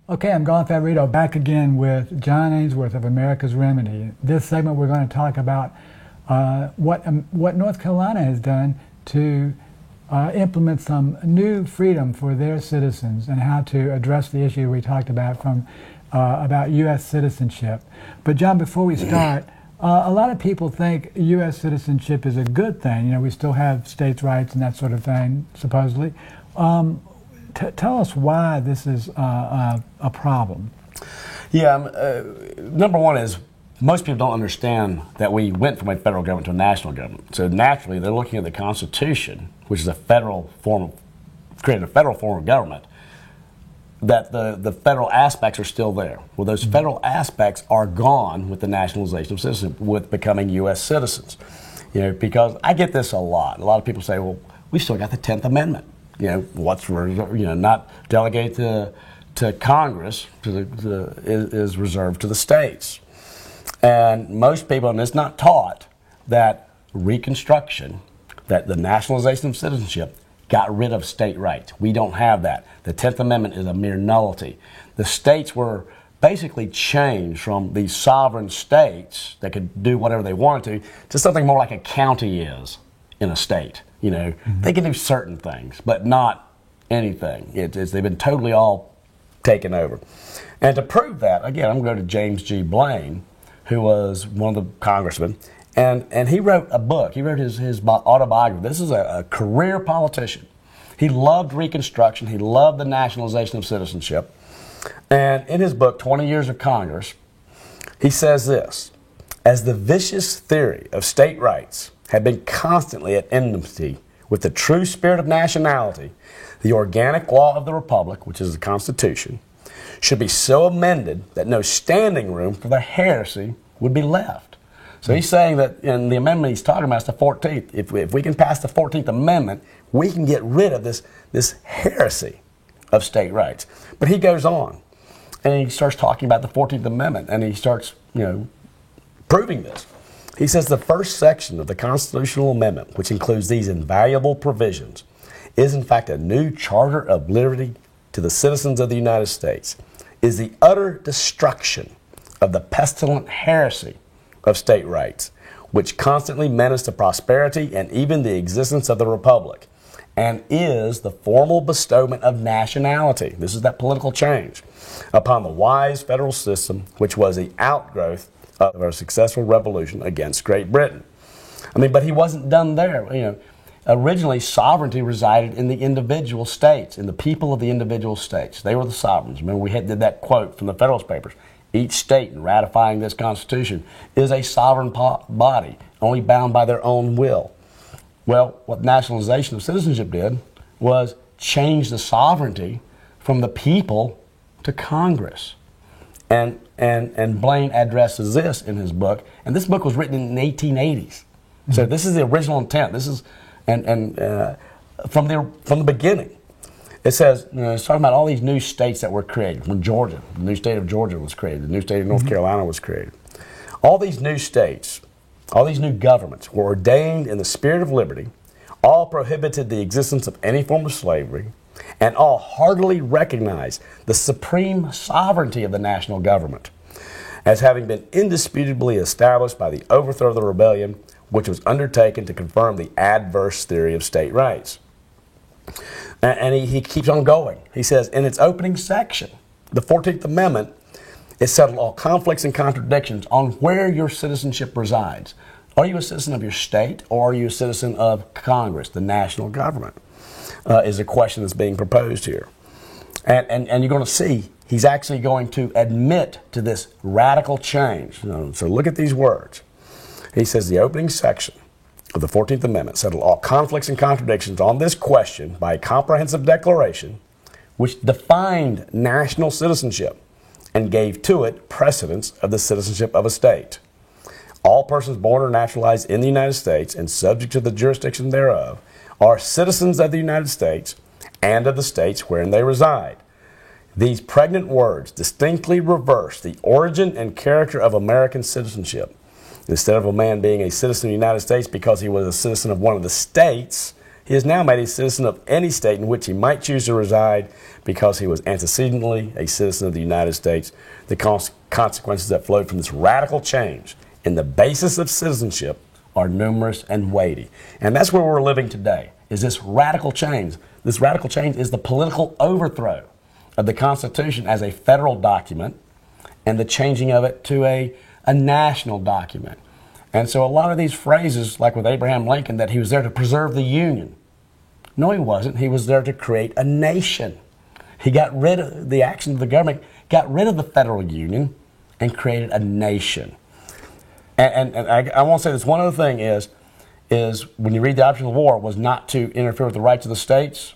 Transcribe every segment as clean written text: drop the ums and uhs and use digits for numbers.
Okay, I'm Garth Favorito back again with John Ainsworth of America's Remedy. This segment we're going to talk about what North Carolina has done to implement some new freedom for their citizens and how to address the issue we talked about about U.S. citizenship. But John, before we start, a lot of people think U.S. citizenship is a good thing. You know, we still have states' rights and that sort of thing, supposedly. Tell us why this is a problem. Yeah, number one is most people don't understand that we went from a federal government to a national government. So naturally, they're looking at the Constitution, which is created a federal form of government, that the federal aspects are still there. Well, those federal aspects are gone with the nationalization of citizenship, with becoming U.S. citizens. You know, because I get this a lot. A lot of people say, well, we still got the 10th Amendment. You know, not delegated to Congress is reserved to the states. And most people, and it's not taught, that Reconstruction, that the nationalization of citizenship got rid of state rights. We don't have that. The 10th Amendment is a mere nullity. The states were basically changed from these sovereign states that could do whatever they wanted to something more like a county is in a state. You know, they can do certain things, but not anything. They've been totally all taken over. And to prove that, again, I'm going to go to James G. Blaine, who was one of the congressmen, and he wrote a book. He wrote his autobiography. This is a career politician. He loved Reconstruction. He loved the nationalization of citizenship. And in his book, 20 Years of Congress, he says this: as the vicious theory of state rights had been constantly at enmity with the true spirit of nationality, the organic law of the Republic, which is the Constitution, should be so amended that no standing room for the heresy would be left. So he's saying that in the amendment he's talking about is the 14th. If we can pass the 14th Amendment, we can get rid of this heresy of state rights. But he goes on, and he starts talking about the 14th Amendment, and he starts, proving this. He says the first section of the constitutional amendment, which includes these invaluable provisions, is in fact a new charter of liberty to the citizens of the United States, is the utter destruction of the pestilent heresy of state rights, which constantly menace the prosperity and even the existence of the Republic, and is the formal bestowment of nationality, this is that political change, upon the wise federal system, which was the outgrowth of our successful revolution against Great Britain. But he wasn't done there. Originally, sovereignty resided in the individual states, in the people of the individual states. They were the sovereigns. Remember, we did that quote from the Federalist Papers. Each state, in ratifying this Constitution, is a sovereign body, only bound by their own will. Well, what nationalization of citizenship did was change the sovereignty from the people to Congress. And Blaine addresses this in his book, and this book was written in the 1880s. So this is the original intent. This is from the beginning. It says, it's talking about all these new states that were created. When Georgia, the new state of Georgia was created, the new state of North Carolina was created. All these new states, all these new governments were ordained in the spirit of liberty, all prohibited the existence of any form of slavery, and all heartily recognized the supreme sovereignty of the national government as having been indisputably established by the overthrow of the rebellion, which was undertaken to confirm the adverse theory of state rights. And he keeps on going. He says, in its opening section, the 14th Amendment, it settled all conflicts and contradictions on where your citizenship resides. Are you a citizen of your state, or are you a citizen of Congress, the national government? Is a question that's being proposed here. And you're going to see he's actually going to admit to this radical change. So look at these words. He says the opening section of the 14th Amendment settled all conflicts and contradictions on this question by a comprehensive declaration which defined national citizenship and gave to it precedence of the citizenship of a state. All persons born or naturalized in the United States and subject to the jurisdiction thereof are citizens of the United States and of the states wherein they reside. These pregnant words distinctly reverse the origin and character of American citizenship. Instead of a man being a citizen of the United States because he was a citizen of one of the states, He is now made a citizen of any state in which he might choose to reside because he was antecedently a citizen of the United States. The consequences that flowed from this radical change in the basis of citizenship are numerous and weighty. And that's where we're living today, is this radical change. This radical change is the political overthrow of the Constitution as a federal document and the changing of it to a national document. And so a lot of these phrases, like with Abraham Lincoln, that he was there to preserve the Union. No, he wasn't. He was there to create a nation. He got rid of the actions of the government, got rid of the federal union, and created a nation. And I want to say this one other thing is when you read the Optional War was not to interfere with the rights of the states.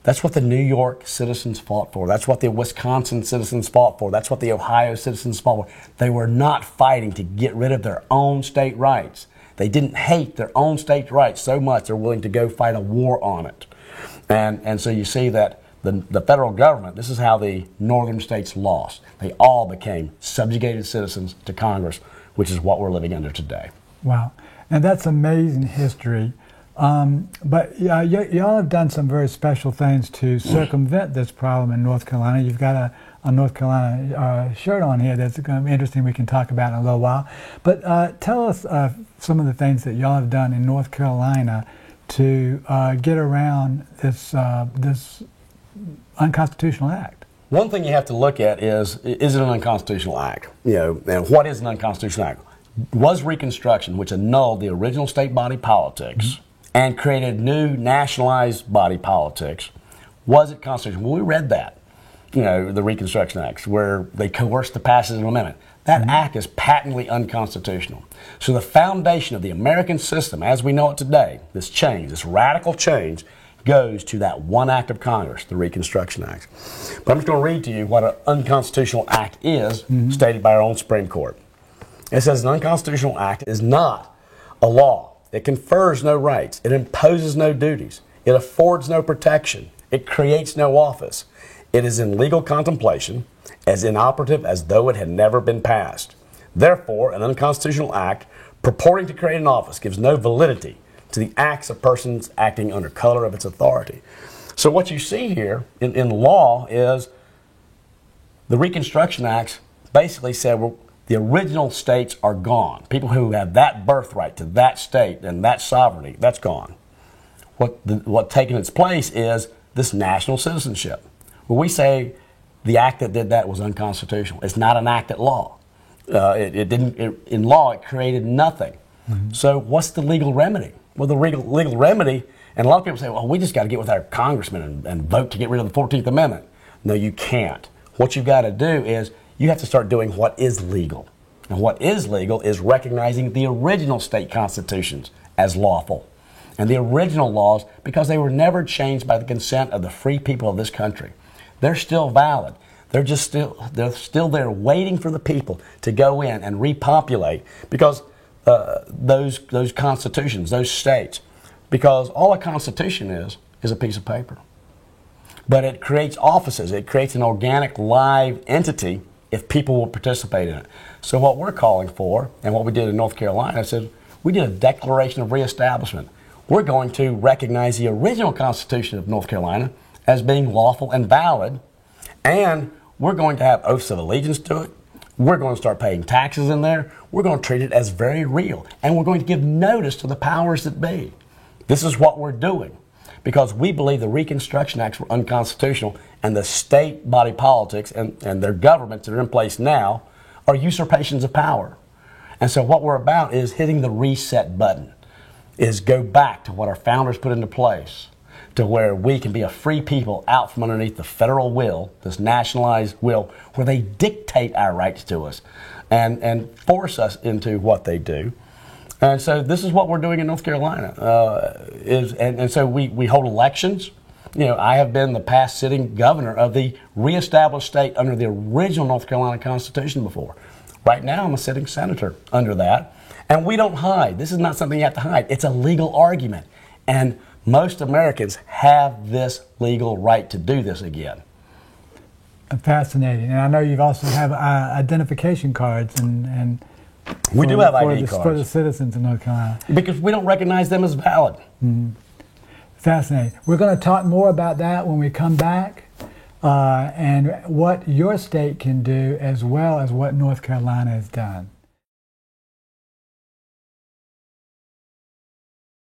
That's what the New York citizens fought for. That's what the Wisconsin citizens fought for. That's what the Ohio citizens fought for. They were not fighting to get rid of their own state rights. They didn't hate their own state rights so much they're willing to go fight a war on it. And so you see that the federal government, this is how the northern states lost. They all became subjugated citizens to Congress, which is what we're living under today. Wow. And that's amazing history. But y'all have done some very special things to circumvent this problem in North Carolina. You've got a North Carolina shirt on here that's going to be interesting we can talk about in a little while. But tell us some of the things that y'all have done in North Carolina to get around this unconstitutional act. One thing you have to look at is it an unconstitutional act? And what is an unconstitutional act? Was Reconstruction, which annulled the original state body politics and created new nationalized body politics, was it constitutional? Well, we read that, the Reconstruction Acts, where they coerced the passage of an amendment. That act is patently unconstitutional. So the foundation of the American system, as we know it today, this change, this radical change, goes to that one act of Congress, the Reconstruction Act. But I'm just going to read to you what an unconstitutional act is, stated by our own Supreme Court. It says an unconstitutional act is not a law. It confers no rights. It imposes no duties. It affords no protection. It creates no office. It is in legal contemplation, as inoperative as though it had never been passed. Therefore, an unconstitutional act purporting to create an office gives no validity to the acts of persons acting under color of its authority. So what you see here in law is the Reconstruction Acts basically said, well, the original states are gone. People who have that birthright to that state and that sovereignty, that's gone. What taking its place is this national citizenship. Well, we say the act that did that was unconstitutional. It's not an act at law. In law, it created nothing. So what's the legal remedy? Well, the legal remedy, and a lot of people say, well, we just got to get with our congressmen and vote to get rid of the 14th Amendment. No, you can't. What you've got to do is you have to start doing what is legal. And what is legal is recognizing the original state constitutions as lawful. And the original laws, because they were never changed by the consent of the free people of this country. They're still valid. They're still there waiting for the people to go in and repopulate because those constitutions, those states, because all a constitution is a piece of paper. But it creates offices. It creates an organic, live entity if people will participate in it. So what we're calling for, and what we did in North Carolina, is we did a Declaration of Reestablishment. We're going to recognize the original Constitution of North Carolina as being lawful and valid, and we're going to have oaths of allegiance to it. We're going to start paying taxes in there. We're going to treat it as very real, and we're going to give notice to the powers that be. This is what we're doing because we believe the Reconstruction Acts were unconstitutional and the state body politics and their governments that are in place now are usurpations of power. And so what we're about is hitting the reset button, is go back to what our founders put into place, to where we can be a free people out from underneath the federal will, this nationalized will, where they dictate our rights to us and force us into what they do. And so this is what we're doing in North Carolina. And so we hold elections. I have been the past sitting governor of the reestablished state under the original North Carolina Constitution before. Right now, I'm a sitting senator under that. And we don't hide. This is not something you have to hide. It's a legal argument. And most Americans have this legal right to do this again. Fascinating. And I know you also have identification cards and we do have ID cards for the citizens of North Carolina. Because we don't recognize them as valid. Fascinating. We're going to talk more about that when we come back, and what your state can do as well as what North Carolina has done.